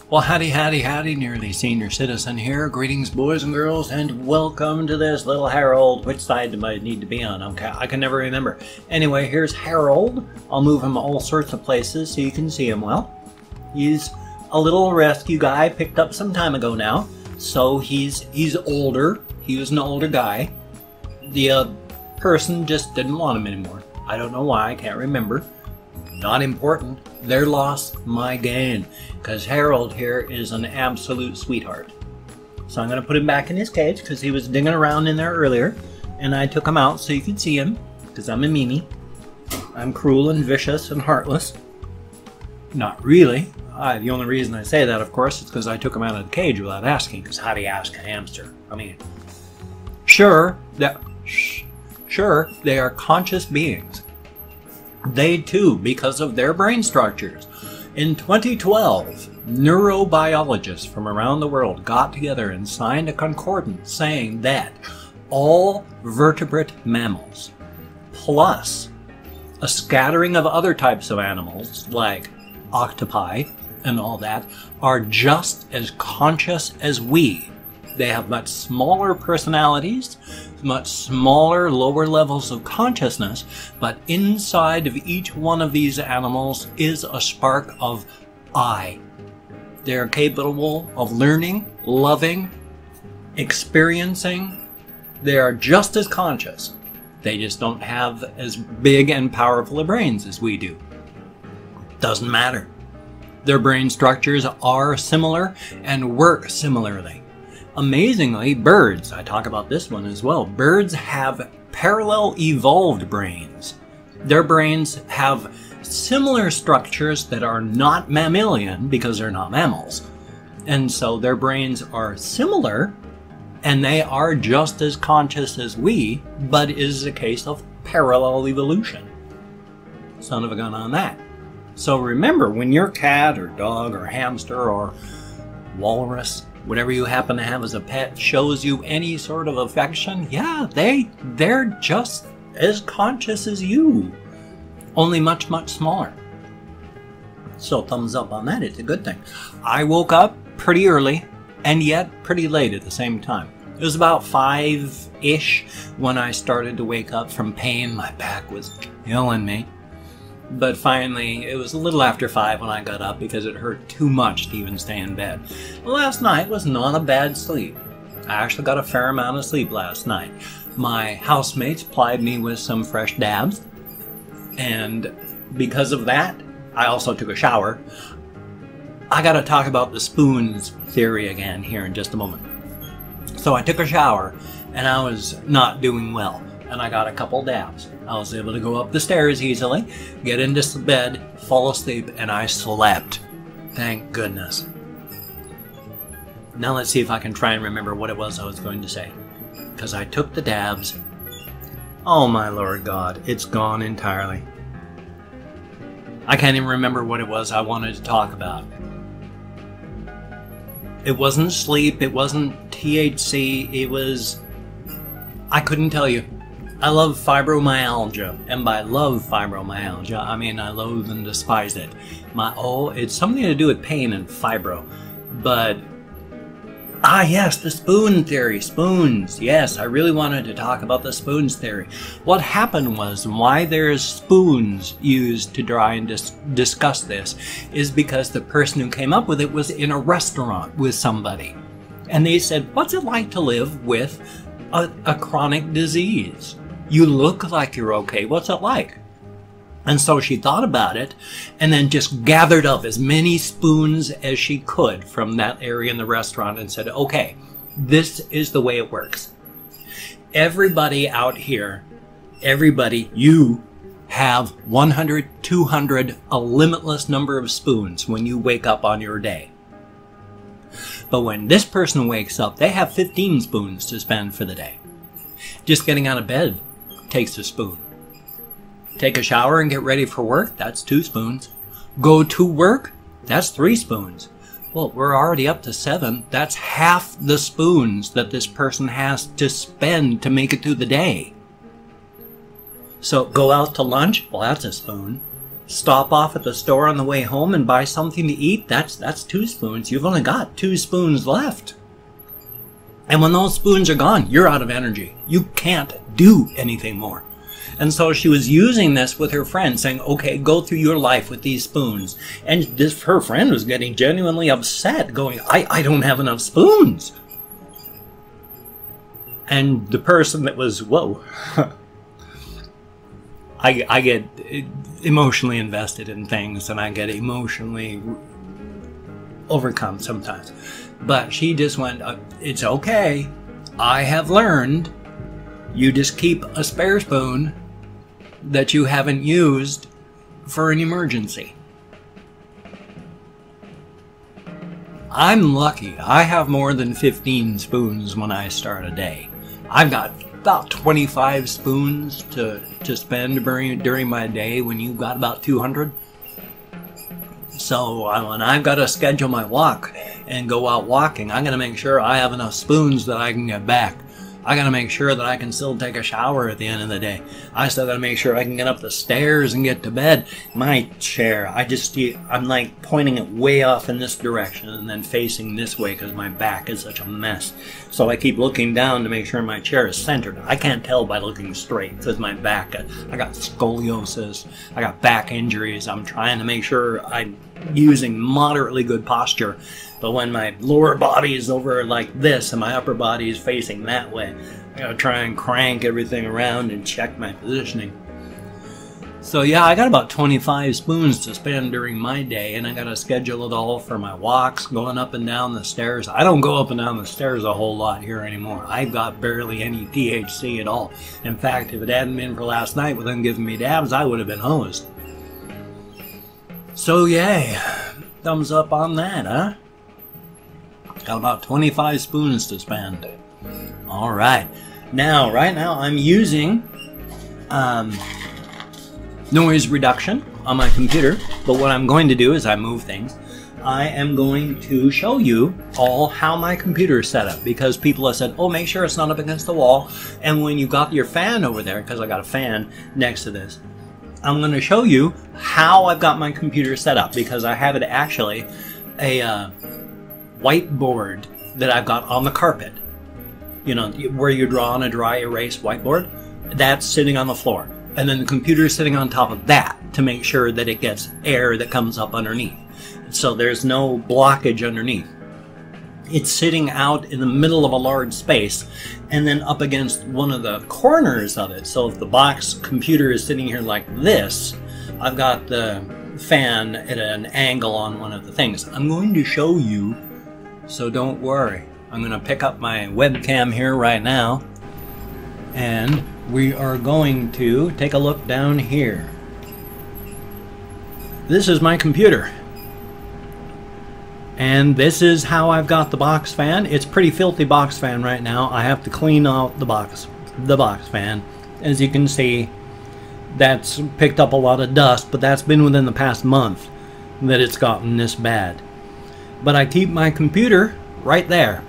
Well, howdy, howdy, howdy, nearly senior citizen here. Greetings, boys and girls, and welcome to this little Harold. Which side do I need to be on? I can never remember. Anyway, here's Harold. I'll move him all sorts of places so you can see him well. He's a little rescue guy picked up some time ago now. So he's older. He was an older guy. The person just didn't want him anymore. I don't know why. I can't remember. Not important. Their loss, my gain. Because Harold here is an absolute sweetheart. So I'm going to put him back in his cage because he was digging around in there earlier. And I took him out so you can see him. Because I'm a Mimi. I'm cruel and vicious and heartless. Not really. The only reason I say that, of course, is because I took him out of the cage without asking. Because how do you ask a hamster? I mean, sure, they are conscious beings. They too, because of their brain structures. In 2012, neurobiologists from around the world got together and signed a concordance saying that all vertebrate mammals, plus a scattering of other types of animals like octopi and all that, are just as conscious as we. They have much smaller personalities, much smaller, lower levels of consciousness, but inside of each one of these animals is a spark of I. They are capable of learning, loving, experiencing. They are just as conscious. They just don't have as big and powerful a brains as we do. Doesn't matter. Their brain structures are similar and work similarly. Amazingly, birds, I talk about this one as well, birds have parallel evolved brains. Their brains have similar structures that are not mammalian because they're not mammals. And so their brains are similar and they are just as conscious as we, but it is a case of parallel evolution. Son of a gun on that. So remember, when your cat or dog or hamster or walrus, whatever you happen to have as a pet, shows you any sort of affection, yeah, they're just as conscious as you, only much, much smaller. So thumbs up on that, it's a good thing. I woke up pretty early and yet pretty late at the same time. It was about 5-ish when I started to wake up from pain. My back was killing me. But finally, it was a little after 5 when I got up because it hurt too much to even stay in bed. Last night was not a bad sleep. I actually got a fair amount of sleep last night. My housemates plied me with some fresh dabs. And because of that, I also took a shower. I gotta talk about the spoons theory again here in just a moment. So I took a shower and I was not doing well. And I got a couple dabs. I was able to go up the stairs easily, get into bed, fall asleep, and I slept. Thank goodness. Now let's see if I can try and remember what it was I was going to say. Because I took the dabs. Oh my Lord God, it's gone entirely. I can't even remember what it was I wanted to talk about. It wasn't sleep, it wasn't THC, it was... I couldn't tell you. I love fibromyalgia, and by love fibromyalgia, I mean I loathe and despise it. It's something to do with pain and fibro, but yes, the spoon theory, spoons. Yes, I really wanted to talk about the spoons theory. What happened was, why there's spoons used to try and discuss this, is because the person who came up with it was in a restaurant with somebody, and they said, "What's it like to live with a chronic disease? You look like you're okay. What's it like?" And so she thought about it and then just gathered up as many spoons as she could from that area in the restaurant and said, "Okay, this is the way it works. Everybody out here, you have 100, 200, a limitless number of spoons when you wake up on your day. But when this person wakes up, they have 15 spoons to spend for the day. Just getting out of bed takes a spoon. Take a shower and get ready for work, that's 2 spoons. Go to work, that's 3 spoons. Well, we're already up to 7. That's half the spoons that this person has to spend to make it through the day. So go out to lunch, well, that's a spoon. stop off at the store on the way home and buy something to eat, that's 2 spoons. You've only got 2 spoons left. And when those spoons are gone, you're out of energy. You can't do anything more. And so she was using this with her friend, saying, okay, go through your life with these spoons. And her friend was getting genuinely upset, going, I don't have enough spoons. And the person that was, whoa, I get emotionally invested in things, and I get emotionally overcome sometimes. But she just went, it's okay. I have learned. You just keep a spare spoon that you haven't used for an emergency. I'm lucky. I have more than 15 spoons when I start a day. I've got about 25 spoons to spend during my day when you've got about 200. So when I've got to schedule my walk and go out walking, I'm going to make sure I have enough spoons that I can get back. I got to make sure that I can still take a shower at the end of the day. I still got to make sure I can get up the stairs and get to bed. My chair, I'm like pointing it way off in this direction and then facing this way because my back is such a mess. So I keep looking down to make sure my chair is centered. I can't tell by looking straight because my back, I got scoliosis, I got back injuries. I'm trying to make sure I'm using moderately good posture. But when my lower body is over like this and my upper body is facing that way, I gotta try and crank everything around and check my positioning. So yeah, I got about 25 spoons to spend during my day, and I gotta schedule it all for my walks, going up and down the stairs. I don't go up and down the stairs a whole lot here anymore. I've got barely any THC at all. In fact, if it hadn't been for last night with them giving me dabs, I would have been hosed. So yay, thumbs up on that, huh? Got about 25 spoons to spend. All right. Now, right now, I'm using noise reduction on my computer. But what I'm going to do is I move things. I am going to show you all how my computer is set up, because people have said, oh, make sure it's not up against the wall. And when you got your fan over there, because I got a fan next to this, I'm going to show you how I've got my computer set up, because I have it actually a whiteboard that I've got on the carpet. You know, where you draw on a dry erase whiteboard, that's sitting on the floor. And then the computer is sitting on top of that to make sure that it gets air that comes up underneath. So there's no blockage underneath. It's sitting out in the middle of a large space and then up against one of the corners of it. So if the box computer is sitting here like this, I've got the fan at an angle on one of the things. I'm going to show you, so don't worry. I'm going to pick up my webcam here right now, and we are going to take a look down here. This is my computer. And this is how I've got the box fan. It's a pretty filthy box fan right now. I have to clean out the box fan. As you can see, that's picked up a lot of dust, but that's been within the past month that it's gotten this bad. But I keep my computer right there.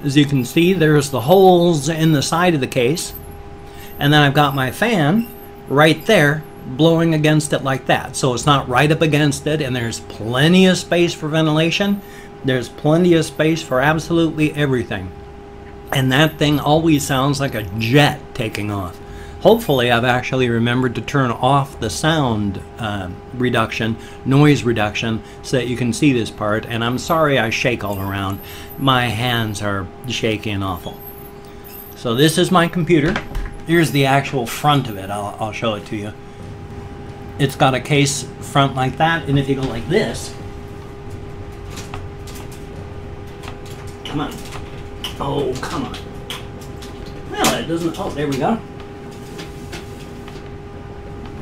As you can see, there's the holes in the side of the case. And then I've got my fan right there blowing against it like that. So it's not right up against it, and there's plenty of space for ventilation. There's plenty of space for absolutely everything. And that thing always sounds like a jet taking off. Hopefully I've actually remembered to turn off the sound reduction, noise reduction, so that you can see this part. And I'm sorry I shake all around. My hands are shaky and awful. So this is my computer. Here's the actual front of it. I'll show it to you. It's got a case front like that, and if you go like this, come on. Oh, come on. Well, it doesn't, oh, there we go.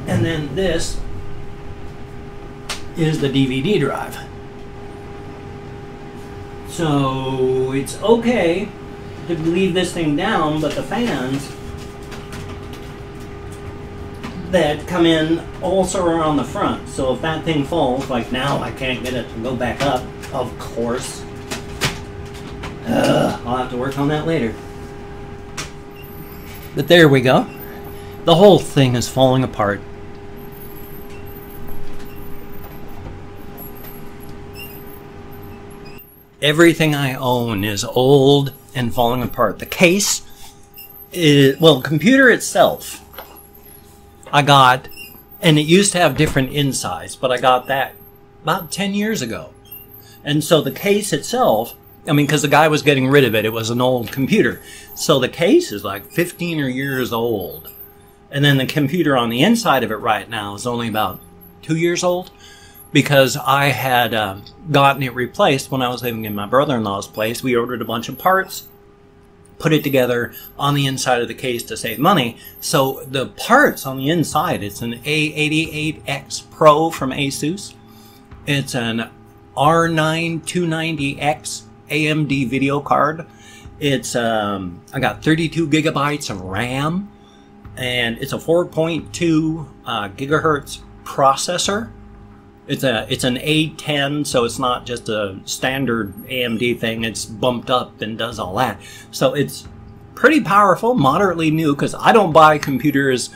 And then this is the DVD drive. So it's okay to leave this thing down, but the fans that come in also are on the front. So if that thing falls, like now I can't get it to go back up, of course. I'll have to work on that later. But there we go. The whole thing is falling apart. Everything I own is old and falling apart. The case is, well, the computer itself, I got, and it used to have different insides, but I got that about 10 years ago. And so the case itself, I mean, because the guy was getting rid of it, it was an old computer. So the case is like 15 years old. And then the computer on the inside of it right now is only about 2 years old, because I had gotten it replaced when I was living in my brother-in-law's place. We ordered a bunch of parts, put it together on the inside of the case to save money. So the parts on the inside, it's an A88X Pro from Asus. It's an R9 290X AMD video card. It's I got 32 gigabytes of RAM, and it's a 4.2 gigahertz processor. It's an A10, so it's not just a standard AMD thing. It's bumped up and does all that. So it's pretty powerful, moderately new, because I don't buy computers,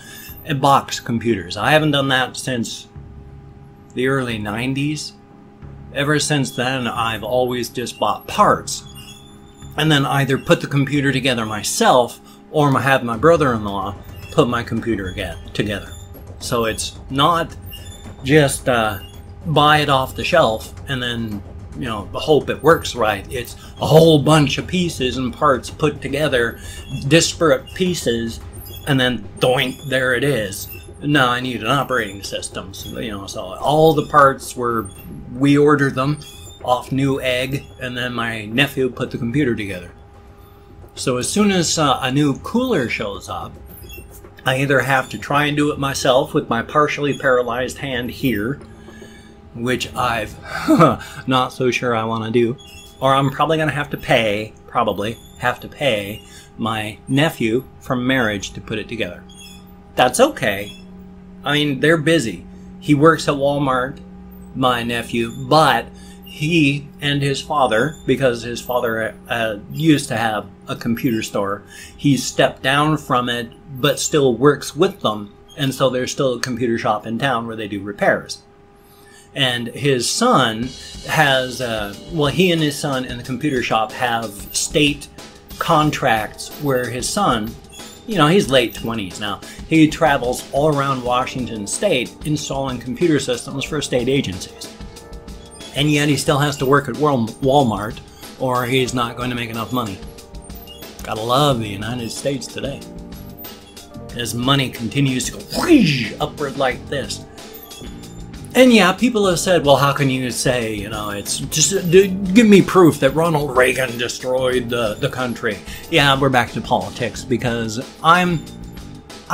box computers. I haven't done that since the early 90s. Ever since then, I've always just bought parts and then either put the computer together myself or have my brother-in-law put my computer together. So it's not just buy it off the shelf and then, you know, hope it works right. It's a whole bunch of pieces and parts put together, disparate pieces, and then doink, there it is. Now I need an operating system. So, you know, so all the parts we ordered them off Newegg, and then my nephew put the computer together. So as soon as a new cooler shows up, I either have to try and do it myself with my partially paralyzed hand here, which I've not so sure I want to do, or I'm probably going to have to pay my nephew from marriage to put it together. That's okay. I mean, they're busy. He works at Walmart, my nephew, but he and his father, because his father used to have a computer store, he stepped down from it, but still works with them. And so there's still a computer shop in town where they do repairs. And his son has, he and his son in the computer shop have state contracts where his son, you know, he's late 20s now. He travels all around Washington state installing computer systems for state agencies. And yet he still has to work at Walmart or he's not going to make enough money. Gotta love the United States today. As money continues to go whoosh, upward like this. And yeah, people have said, well, how can you say, you know, it's just, give me proof that Ronald Reagan destroyed the country. Yeah, we're back to politics, because I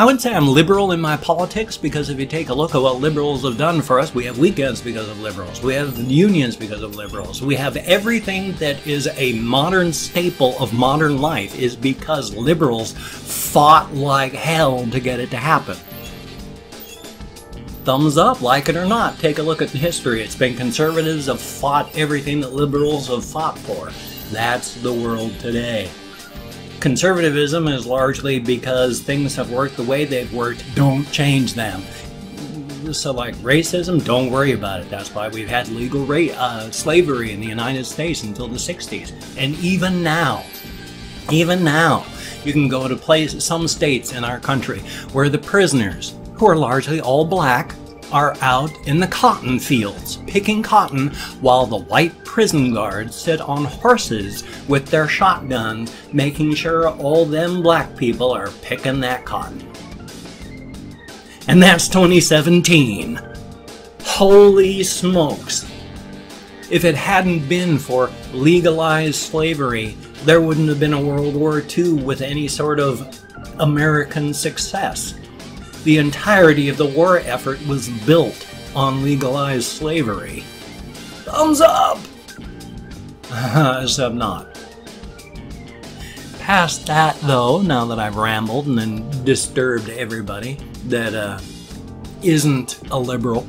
would say I'm liberal in my politics, because if you take a look at what liberals have done for us, we have weekends because of liberals. We have unions because of liberals. We have everything that is a modern staple of modern life is because liberals fought like hell to get it to happen. Thumbs up, like it or not. Take a look at the history. It's been conservatives have fought everything that liberals have fought for. That's the world today. Conservatism is largely because things have worked the way they've worked. Don't change them. So like racism, don't worry about it. That's why we've had legal slavery in the United States until the 60s. And even now, you can go to some states in our country where the prisoners, who are largely all black, are out in the cotton fields picking cotton while the white prison guards sit on horses with their shotguns making sure all them black people are picking that cotton. And that's 2017. Holy smokes. If it hadn't been for legalized slavery, there wouldn't have been a World War II with any sort of American success. The entirety of the war effort was built on legalized slavery. Thumbs up! Except not. Past that, though, now that I've rambled and then disturbed everybody that isn't a liberal,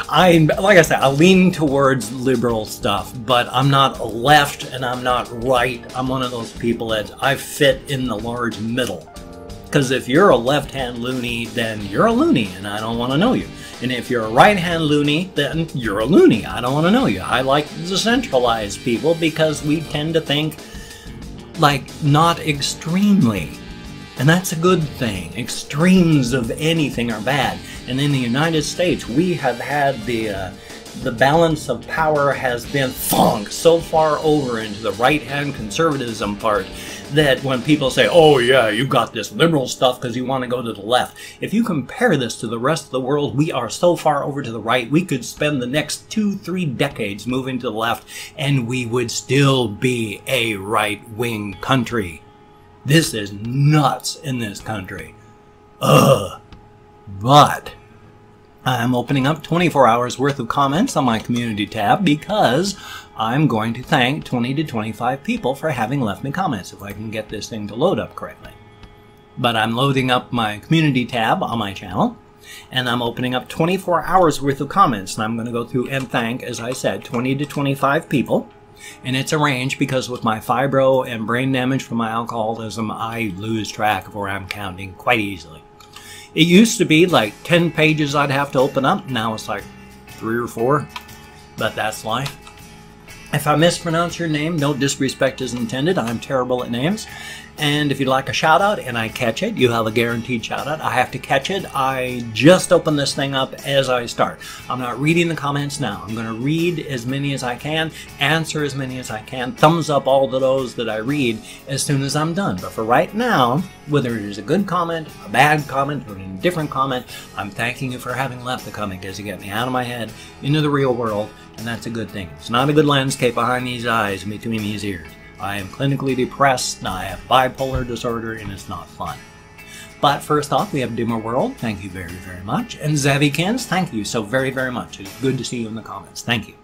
like I said, I lean towards liberal stuff, but I'm not left and I'm not right. I'm one of those people that I fit in the large middle. Because if you're a left-hand loony, then you're a loony, and I don't want to know you. And if you're a right-hand loony, then you're a loony. I don't want to know you. I like the centralized people because we tend to think, like, not extremely. And that's a good thing. Extremes of anything are bad. And in the United States, we have had the balance of power has been so far over into the right-hand conservatism part that when people say, oh yeah, you got this liberal stuff because you want to go to the left. If you compare this to the rest of the world, we are so far over to the right, we could spend the next 2-3 decades moving to the left and we would still be a right-wing country. This is nuts in this country. Ugh. But I'm opening up 24 hours worth of comments on my community tab because I'm going to thank 20 to 25 people for having left me comments if I can get this thing to load up correctly. But I'm loading up my community tab on my channel and I'm opening up 24 hours worth of comments, and I'm going to go through and thank, as I said, 20 to 25 people. And it's a range because with my fibro and brain damage from my alcoholism, I lose track of where I'm counting quite easily. It used to be like 10 pages I'd have to open up. Now it's like 3 or 4, but that's life. If I mispronounce your name, no disrespect is intended. I'm terrible at names. And if you'd like a shout out and I catch it, you have a guaranteed shout out. I have to catch it. I just open this thing up as I start. I'm not reading the comments now. I'm going to read as many as I can, answer as many as I can, thumbs up all of those that I read as soon as I'm done. But for right now, whether it is a good comment, a bad comment, or an indifferent comment, I'm thanking you for having left the comment because you get me out of my head into the real world, and that's a good thing. It's not a good landscape behind these eyes and between these ears. I am clinically depressed, I have bipolar disorder, and it's not fun. But first off, we have Dimmer World. Thank you very, very much. And Zavykins, thank you so very, very much. It's good to see you in the comments. Thank you.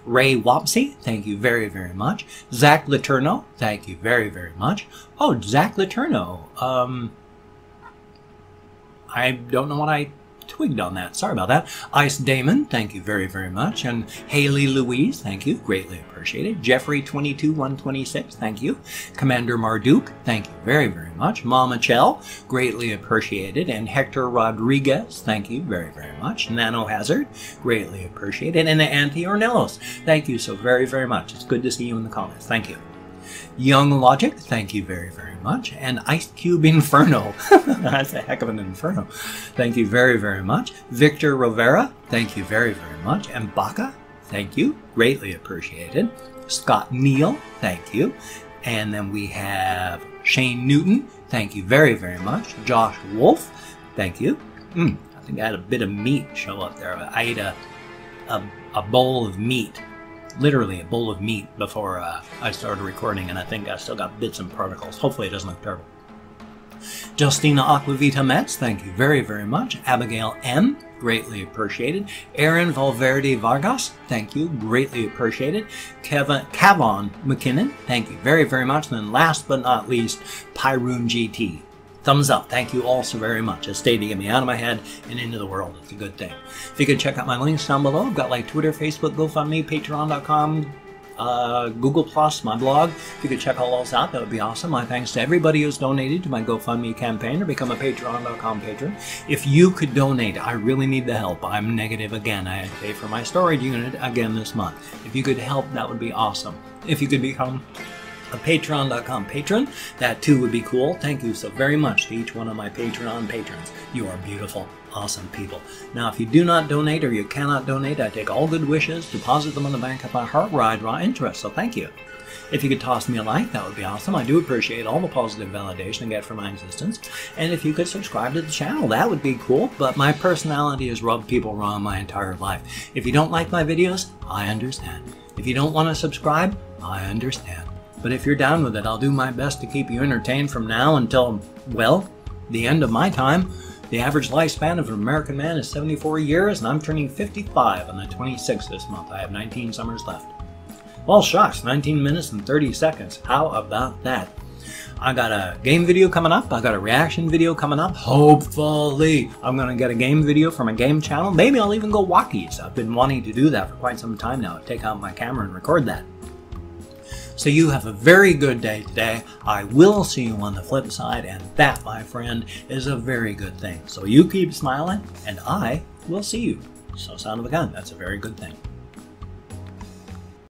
Ray Wopsy, thank you very, very much. Zach Laterno, thank you very, very much. Oh, Zach Laterno. I don't know what I twigged on that. Sorry about that. Ice Damon, thank you very, very much. And Haley Louise, thank you. Greatly appreciated. Jeffrey 22126, thank you. Commander Marduk, thank you very, very much. Mama Chell, greatly appreciated. And Hector Rodriguez, thank you very, very much. Nano Hazard, greatly appreciated. And Auntie Ornelos, thank you so very, very much. It's good to see you in the comments. Thank you. Young Logic, thank you very, very much. And Ice Cube Inferno, that's a heck of an inferno. Thank you very, very much. Victor Rovera, thank you very, very much. And Baca, thank you, greatly appreciated. Scott Neal, thank you. And then we have Shane Newton, thank you very, very much. Josh Wolf, thank you. I think I had a bit of meat show up there. I ate a bowl of meat. Literally a bowl of meat before I started recording, and I think I still got bits and particles. Hopefully it doesn't look terrible. Justina Aquavita Metz, thank you very, very much. Abigail M, greatly appreciated. Aaron Valverde Vargas, thank you, greatly appreciated. Kavon McKinnon, thank you very, very much. And then last but not least, Pyroon GT. Thumbs up. Thank you all so very much. It's stayed to get me out of my head and into the world. It's a good thing. If you could check out my links down below, I've got like Twitter, Facebook, GoFundMe, Patreon.com, Google+, my blog. If you could check all those out, that would be awesome. My thanks to everybody who's donated to my GoFundMe campaign or become a Patreon.com patron. If you could donate, I really need the help. I'm negative again. I had to pay for my storage unit again this month. If you could help, that would be awesome. If you could become a Patreon.com patron, that too would be cool. Thank you so very much to each one of my Patreon patrons. You are beautiful, awesome people. Now, if you do not donate or you cannot donate, I take all good wishes, deposit them on the bank of my heart, ride raw interest, so thank you. If you could toss me a like, that would be awesome. I do appreciate all the positive validation I get from my existence. And if you could subscribe to the channel, that would be cool. But my personality has rubbed people wrong my entire life. If you don't like my videos, I understand. If you don't want to subscribe, I understand. But if you're down with it, I'll do my best to keep you entertained from now until, well, the end of my time. The average lifespan of an American man is 74 years, and I'm turning 55 on the 26th this month. I have 19 summers left. Well, shucks, 19 minutes and 30 seconds. How about that? I got a game video coming up. I got a reaction video coming up. Hopefully, I'm going to get a game video from a game channel. Maybe I'll even go walkies. I've been wanting to do that for quite some time now. Take out my camera and record that. So you have a very good day today. I will see you on the flip side, and that, my friend, is a very good thing. So you keep smiling, and I will see you. So son of a gun, that's a very good thing.